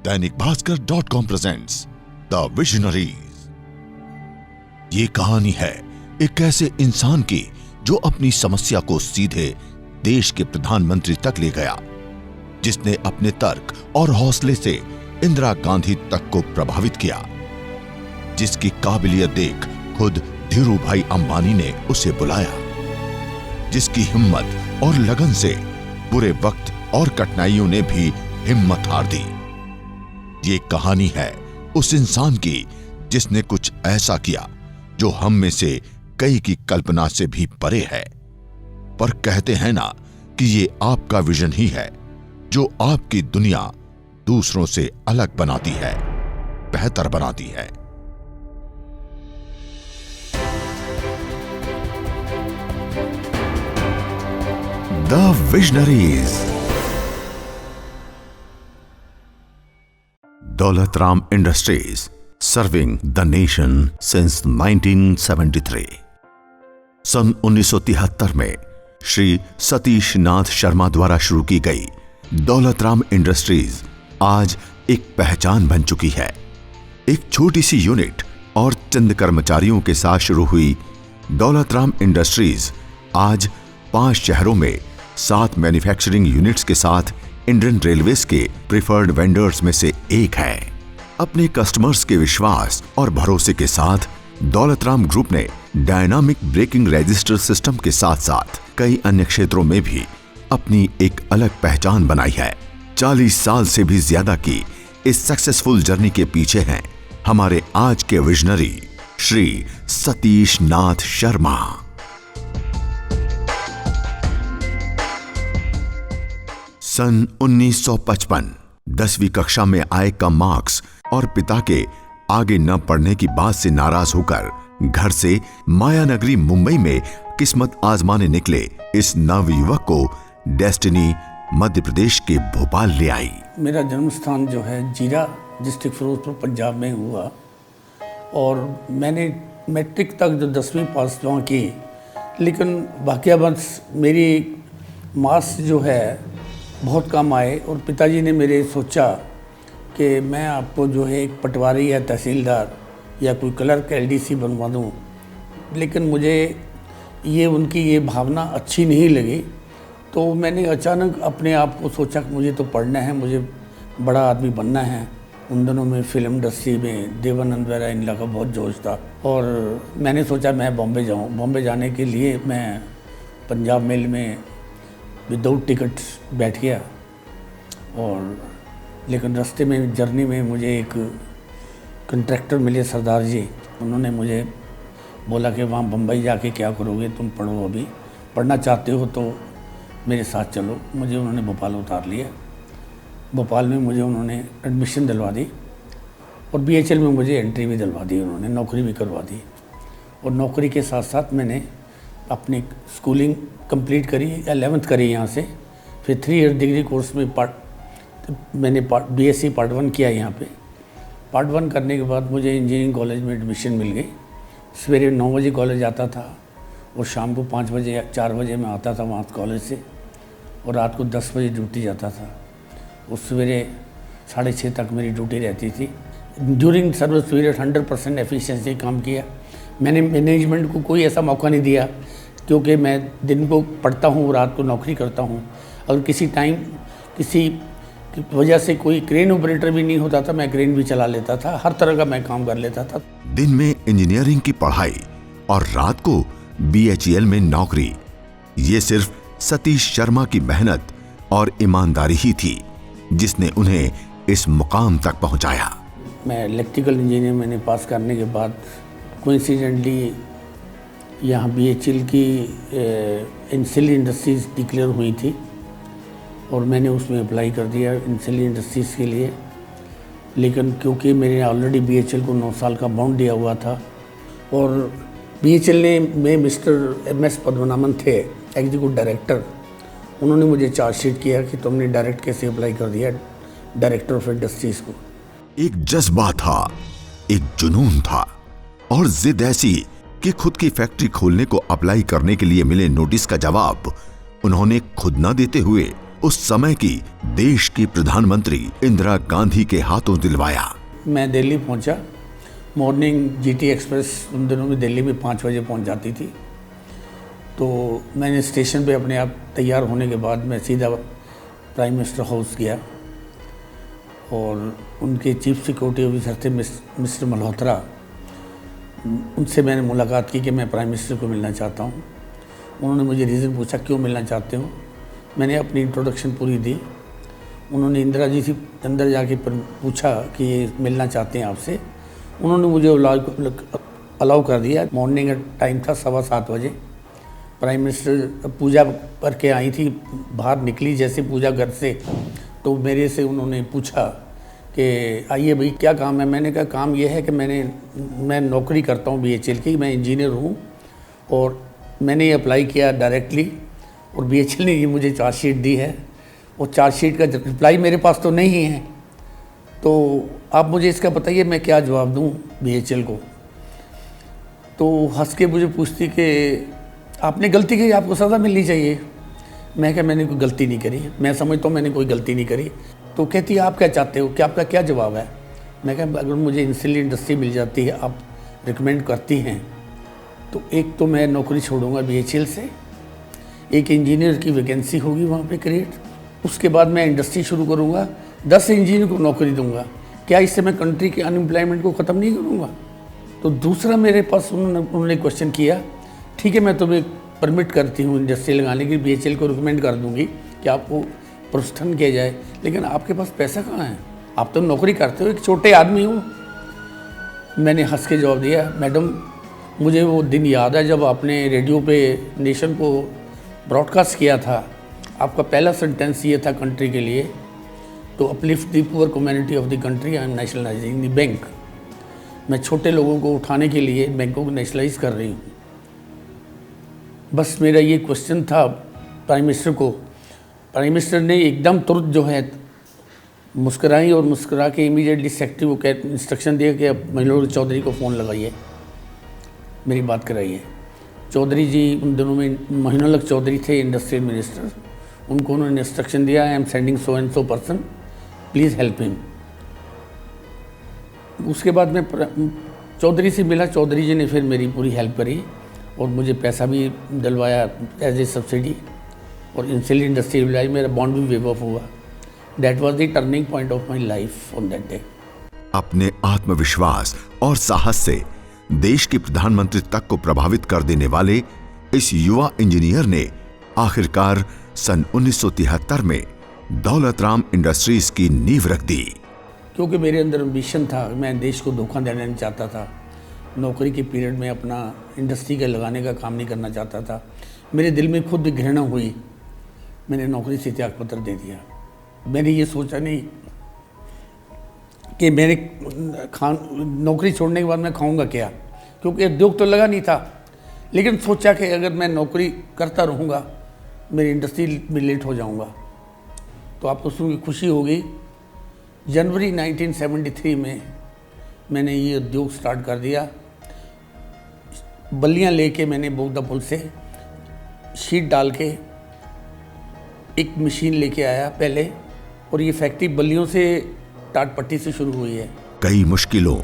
Dainik भास्कर.com presents the visionaries. ये कहानी है एक ऐसे इंसान की जो अपनी समस्या को सीधे देश के प्रधानमंत्री तक ले गया, जिसने अपने तर्क और हौसले से इंदिरा गांधी तक को प्रभावित किया, जिसकी काबिलियत देख खुद धीरू भाई अंबानी ने उसे बुलाया, जिसकी हिम्मत और लगन से बुरे वक्त और कठिनाइयों ने भी हिम्मत हार दी। ये कहानी है उस इंसान की जिसने कुछ ऐसा किया जो हम में से कई की कल्पना से भी परे है। पर कहते हैं ना कि ये आपका विजन ही है जो आपकी दुनिया दूसरों से अलग बनाती है, बेहतर बनाती है। The visionaries. Daulatram industries, serving the nation since 1973। सन 1973 में श्री सतीश नाथ शर्मा द्वारा शुरू की गई दौलतराम इंडस्ट्रीज आज एक पहचान बन चुकी है। एक छोटी सी यूनिट और चंद कर्मचारियों के साथ शुरू हुई दौलतराम इंडस्ट्रीज आज 5 शहरों में 7 मैन्युफैक्चरिंग यूनिट्स के साथ इंडियन रेलवेज के प्रिफर्ड वेंडर्स में से एक है। अपने कस्टमर्स के विश्वास और भरोसे के साथ दौलतराम ग्रुप ने डायनामिक ब्रेकिंग रजिस्टर सिस्टम के साथ साथ कई अन्य क्षेत्रों में भी अपनी एक अलग पहचान बनाई है। 40 साल से भी ज्यादा की इस सक्सेसफुल जर्नी के पीछे हैं हमारे आज के विजनरी श्री सतीश नाथ शर्मा। सन 1955 10वीं कक्षा में आए कम मार्क्स और पिता के आगे न पढ़ने की बात से नाराज होकर घर से मायानगरी मुंबई में किस्मत आजमाने निकले इस नवयुवक को डेस्टिनी मध्य प्रदेश के भोपाल ले आई। मेरा जन्म स्थान जो है जीरा डिस्ट्रिक्ट फिरोजपुर पंजाब में हुआ और मैंने मैट्रिक तक जो 10वीं पास वहाँ की, लेकिन वाकयाबंश मेरी मार्क्स जो है बहुत कम आए और पिताजी ने मेरे सोचा कि मैं आपको जो है एक पटवारी या तहसीलदार या कोई क्लर्क एलडीसी बनवा दूँ, लेकिन मुझे ये उनकी ये भावना अच्छी नहीं लगी। तो मैंने अचानक अपने आप को सोचा कि मुझे तो पढ़ना है, मुझे बड़ा आदमी बनना है। उन दिनों में फिल्म इंडस्ट्री में देवानंद वगैरह इन का बहुत जोश था और मैंने सोचा मैं बॉम्बे जाऊँ। बॉम्बे जाने के लिए मैं पंजाब मेल में विदाउट टिकट बैठ गया और लेकिन रास्ते में जर्नी में मुझे एक कंट्रैक्टर मिले सरदार जी। उन्होंने मुझे बोला कि वहाँ बम्बई जाके क्या करोगे, तुम पढ़ो, अभी पढ़ना चाहते हो तो मेरे साथ चलो। मुझे उन्होंने भोपाल उतार लिया। भोपाल में मुझे उन्होंने एडमिशन दिलवा दी और बीएचएल में मुझे एंट्री भी दिलवा दी, उन्होंने नौकरी भी करवा दी। और नौकरी के साथ साथ मैंने अपनी स्कूलिंग कंप्लीट करी, 11th करी यहाँ से। फिर 3 ईयर डिग्री कोर्स में मैंने बीएससी पार्ट 1 किया यहाँ पे। पार्ट 1 करने के बाद मुझे इंजीनियरिंग कॉलेज में एडमिशन मिल गई। सवेरे 9 बजे कॉलेज आता था और शाम को 5 बजे या 4 बजे मैं आता था वहाँ कॉलेज से और रात को 10 बजे ड्यूटी जाता था। उस सवेरे 6:30 तक मेरी ड्यूटी रहती थी। ड्यूरिंग सर्विस पीरियड 100% एफिशिएंसी काम किया। मैंने मैनेजमेंट को कोई ऐसा मौका नहीं दिया क्योंकि मैं दिन को पढ़ता हूँ, रात को नौकरी करता हूँ। अगर किसी टाइम किसी की वजह से कोई क्रेन ऑपरेटर भी नहीं होता था, मैं क्रेन भी चला लेता था। हर तरह का मैं काम कर लेता था। दिन में इंजीनियरिंग की पढ़ाई और रात को बीएचईएल में नौकरी, ये सिर्फ सतीश शर्मा की मेहनत और ईमानदारी ही थी जिसने उन्हें इस मुकाम तक पहुंचाया। मैं इलेक्ट्रिकल इंजीनियर मैंने पास करने के बाद कोइंसिडेंटली यहाँ बीएचईएल की इंसिल इंडस्ट्रीज़ डिक्लेयर हुई थी और मैंने उसमें अप्लाई कर दिया इंसिल इंडस्ट्रीज़ के लिए। लेकिन क्योंकि मैंने ऑलरेडी बीएचईएल को 9 साल का बॉन्ड दिया हुआ था और बीएचईएल ने में मिस्टर MS पद्मनाभन थे एग्जीक्यूटिव डायरेक्टर, उन्होंने मुझे चार्जशीट किया कि तुमने डायरेक्ट कैसे अप्लाई कर दिया डायरेक्टर ऑफ इंडस्ट्रीज़ को। एक जज्बा था, एक जुनून था और जिद ऐसी कि खुद की फैक्ट्री खोलने को अप्लाई करने के लिए मिले नोटिस का जवाब उन्होंने खुद न देते हुए उस समय की देश की प्रधानमंत्री इंदिरा गांधी के हाथों दिलवाया। मैं दिल्ली पहुंचा। मॉर्निंग जीटी एक्सप्रेस उन दिनों में दिल्ली में 5 बजे पहुंच जाती थी। तो मैंने स्टेशन पे अपने आप तैयार होने के बाद मैं सीधा प्राइम मिनिस्टर हाउस गया और उनके चीफ सिक्योरिटी ऑफिसर थे मिस्टर मल्होत्रा, उनसे मैंने मुलाकात की कि मैं प्राइम मिनिस्टर को मिलना चाहता हूँ। उन्होंने मुझे रीज़न पूछा क्यों मिलना चाहते हो। मैंने अपनी इंट्रोडक्शन पूरी दी। उन्होंने इंदिरा जी से अंदर जाके पूछा कि ये मिलना चाहते हैं आपसे। उन्होंने मुझे अलाउ कर दिया। मॉर्निंग का टाइम था 7:15 बजे। प्राइम मिनिस्टर पूजा करके आई थी, बाहर निकली जैसे पूजा घर से तो मेरे से उन्होंने पूछा कि आइए भाई क्या काम है। मैंने कहा काम ये है कि मैं नौकरी करता हूँ BHEL की, मैं इंजीनियर हूँ और मैंने ये अप्लाई किया डायरेक्टली और BHEL ने ये मुझे चार्जशीट दी है और चार्जशीट का रिप्लाई मेरे पास तो नहीं है, तो आप मुझे इसका बताइए मैं क्या जवाब दूँ BHEL को। तो हंस के मुझे पूछती कि आपने गलती की, आपको सज़ा मिलनी चाहिए। मैं क्या मैंने कोई गलती नहीं करी, मैं समझता हूँ मैंने कोई गलती नहीं करी। तो कहती है आप क्या चाहते हो, क्या आपका क्या जवाब है। मैं क्या अगर मुझे इंसुलिन इंडस्ट्री मिल जाती है, आप रिकमेंड करती हैं, तो एक तो मैं नौकरी छोड़ूंगा BHEL से, एक इंजीनियर की वैकेंसी होगी वहाँ पे क्रिएट, उसके बाद मैं इंडस्ट्री शुरू करूँगा, 10 इंजीनियर को नौकरी दूँगा। क्या इससे मैं कंट्री के अनएम्प्लॉयमेंट को ख़त्म नहीं करूँगा। तो दूसरा मेरे पास उन्होंने क्वेश्चन किया, ठीक है मैं तुम्हें परमिट करती हूँ इंडस्ट्री लगाने की, BHEL को रिकमेंड कर दूँगी कि आपको प्रोत्साहन किया जाए, लेकिन आपके पास पैसा कहाँ है, आप तो नौकरी करते हो, एक छोटे आदमी हो। मैंने हंस के जवाब दिया, मैडम मुझे वो दिन याद है जब आपने रेडियो पे नेशन को ब्रॉडकास्ट किया था, आपका पहला सेंटेंस ये था कंट्री के लिए, तो uplift the poor community of the country I am nationalising the bank. मैं छोटे लोगों को उठाने के लिए बैंकों को नेशनलाइज कर रही हूँ। बस मेरा ये क्वेश्चन था प्राइम मिनिस्टर को। प्राइम मिनिस्टर ने एकदम तुरंत जो है मुस्कुराई और मुस्कुरा के इमीडिएटली सेक्रेटरी को इंस्ट्रक्शन दिया कि अब मनोहर चौधरी को फ़ोन लगाइए, मेरी बात कराइए। चौधरी जी उन दिनों में मनोहर चौधरी थे इंडस्ट्रियल मिनिस्टर, उनको उन्होंने इंस्ट्रक्शन दिया I am sending so and so person, please help him. उसके बाद मैं चौधरी से मिला, चौधरी जी ने फिर मेरी पूरी हेल्प करी और मुझे पैसा भी दिलवाया एज ए सब्सिडी और इंसुलिन इंडस्ट्री मिलाई, मेरा बॉन्ड भी वेव ऑफ हुआ। That was the turning point of my life on that day. अपने आत्मविश्वास और साहस से देश के प्रधानमंत्री तक को प्रभावित कर देने वाले इस युवा इंजीनियर ने आखिरकार सन 1973 में दौलत राम इंडस्ट्रीज की नींव रख दी। क्योंकि मेरे अंदर एम्बिशन था, मैं देश को धोखा देना नहीं चाहता था, नौकरी के पीरियड में अपना इंडस्ट्री का लगाने का काम नहीं करना चाहता था। मेरे दिल में खुद घृणा हुई, मैंने नौकरी से त्याग पत्र दे दिया। मैंने ये सोचा नहीं कि मेरे नौकरी छोड़ने के बाद मैं खाऊंगा क्या, क्योंकि उद्योग तो लगा नहीं था, लेकिन सोचा कि अगर मैं नौकरी करता रहूँगा मेरी इंडस्ट्री में लेट हो जाऊँगा। तो आपको सुन के खुशी होगी, जनवरी 1973 में मैंने ये उद्योग स्टार्ट कर दिया। बल्लियाँ लेके मैंने बोगदा पुल से शीट डाल के एक मशीन लेके आया पहले, और ये फैक्ट्री बल्लियों से टाट पट्टी से शुरू हुई है। कई मुश्किलों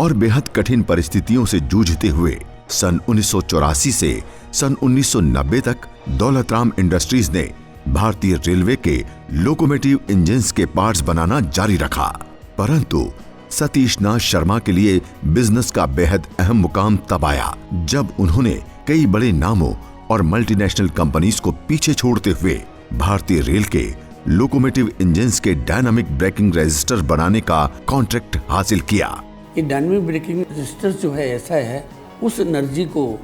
और बेहद कठिन परिस्थितियों से जूझते हुए सन 1984 से सन 1990 तक दौलत राम इंडस्ट्रीज ने भारतीय रेलवे के लोकोमोटिव इंजन्स के पार्ट्स बनाना जारी रखा। परंतु सतीश नाथ शर्मा के लिए बिजनेस का बेहद अहम मुकाम तब आया जब उन्होंने कई बड़े नामों और मल्टीनेशनल कंपनीज को पीछे छोड़ते हुए भारतीय रेल के लोकोमोटिव इंजन्स के डायनामिक ब्रेकिंग रजिस्टर बनाने का कॉन्ट्रैक्ट हासिल किया। ये डायनामिक ब्रेकिंग रजिस्टर जो है ऐसा है, उस एनर्जी को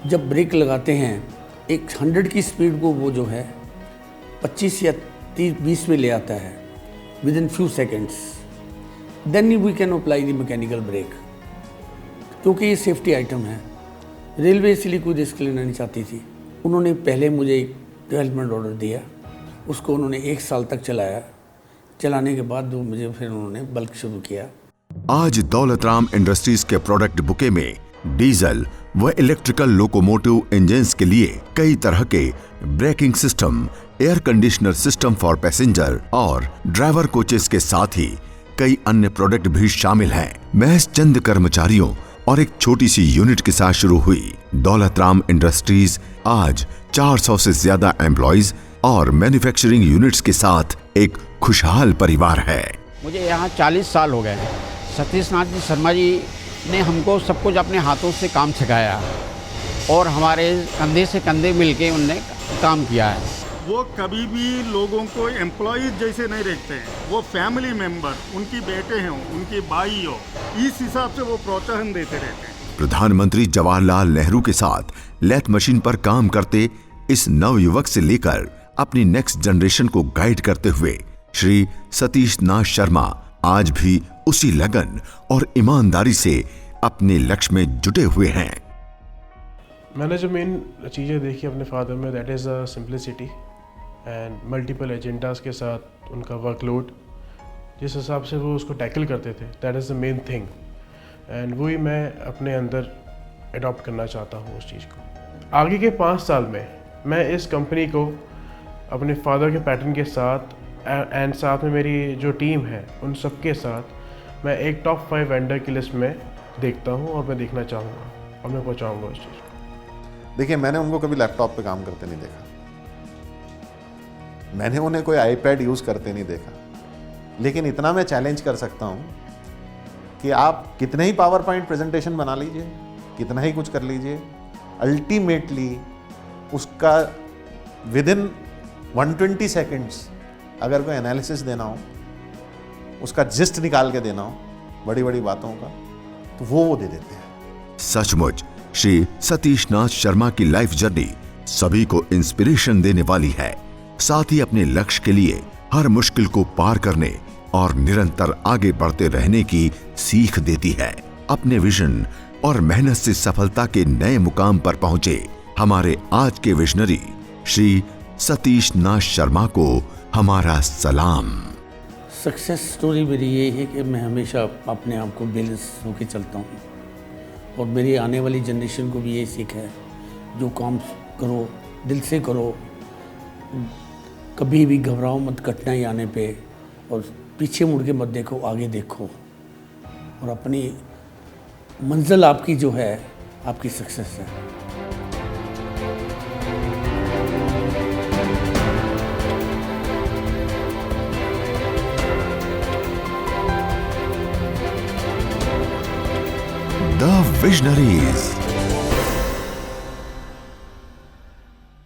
जब ब्रेक लगाते हैं, एक 100 की स्पीड को वो जो है 25 या 30-20 में ले आता है with in few seconds. Then we can apply the mechanical brake, क्योंकि ये सेफ्टी आइटम है। रेलवे इसलिए कोई रिस्क लेना नहीं चाहती थी। उन्होंने पहले मुझे एक डेवलपमेंट ऑर्डर दिया, उसको उन्होंने 1 साल तक चलाया। चलाने के बाद मुझे फिर उन्होंने बल्क शुरू किया। आज दौलत राम इंडस्ट्रीज के प्रोडक्ट बुके में डीजल वह इलेक्ट्रिकल लोकोमोटिव इंजन्स के लिए कई तरह के braking system, air conditioner system for passenger और ड्राइवर कोचेस के साथ ही कई अन्य प्रोडक्ट भी शामिल हैं। महज चंद कर्मचारियों और एक छोटी सी यूनिट के साथ शुरू हुई दौलत राम इंडस्ट्रीज आज 400 से ज्यादा एम्प्लॉइज और मैन्युफैक्चरिंग यूनिट्स के साथ एक खुशहाल परिवार है। मुझे यहाँ 40 साल हो गए। सतीश नाथ जी शर्मा जी ने हमको सब कुछ अपने हाथों से काम सिखाया और हमारे कंधे से कंधे मिलके उनने काम किया है। वो कभी भी लोगों को एम्प्लॉयज़ जैसे नहीं रखते हैं, वो फैमिली मेंबर, उनकी बेटे हैं, उनकी भाई हो, इस हिसाब से वो प्रोत्साहन देते रहते हैं। प्रधानमंत्री जवाहरलाल नेहरू के साथ लेथ मशीन पर काम करते इस नवयुवक से लेकर अपनी नेक्स्ट जनरेशन को गाइड करते हुए श्री सतीश नाथ शर्मा आज भी उसी लगन और ईमानदारी से अपने लक्ष्य में जुटे हुए हैं। मैंने जो मेन चीज़ें देखी अपने फादर में, that is a simplicity and multiple agendas के साथ उनका वर्कलोड, जिस हिसाब से वो उसको टैकल करते थे, that is the main thing and वही मैं अपने अंदर अडॉप्ट करना चाहता हूँ उस चीज़ को। आगे के 5 साल में मैं इस कंपनी को अपने फादर के पैटर्न के साथ एंड साथ में मेरी जो टीम है उन सब के साथ मैं एक टॉप 5 वेंडर की लिस्ट में देखता हूँ और मैं देखना चाहूँगा और मैं पहुँचाऊँगा उस चीज़ को। देखिए, मैंने उनको कभी लैपटॉप पे काम करते नहीं देखा, मैंने उन्हें कोई आईपैड यूज़ करते नहीं देखा, लेकिन इतना मैं चैलेंज कर सकता हूँ कि आप कितने ही पावर पॉइंट प्रेजेंटेशन बना लीजिए, कितना ही कुछ कर लीजिए, अल्टीमेटली उसका विदिन 120 सेकेंड्स अगर कोई एनालिसिस देना हो, उसका जिस्ट निकाल के देना हो बड़ी बड़ी बातों का, तो वो दे देते हैं। सचमुच श्री सतीश नाथ शर्मा की लाइफ जर्नी सभी को इंस्पिरेशन देने वाली है। साथ ही अपने लक्ष्य के लिए हर मुश्किल को पार करने और निरंतर आगे बढ़ते रहने की सीख देती है। अपने विजन और मेहनत से सफलता के नए मुकाम पर पहुंचे हमारे आज के विजनरी श्री सतीश नाथ शर्मा को हमारा सलाम। सक्सेस स्टोरी मेरी ये है कि मैं हमेशा अपने आप को बैलेंस होकर चलता हूँ और मेरी आने वाली जनरेशन को भी ये सीख है, जो काम करो दिल से करो, कभी भी घबराओ मत कठिनाई आने पे, और पीछे मुड़ के मत देखो, आगे देखो, और अपनी मंजिल आपकी जो है आपकी सक्सेस है। The Visionaries।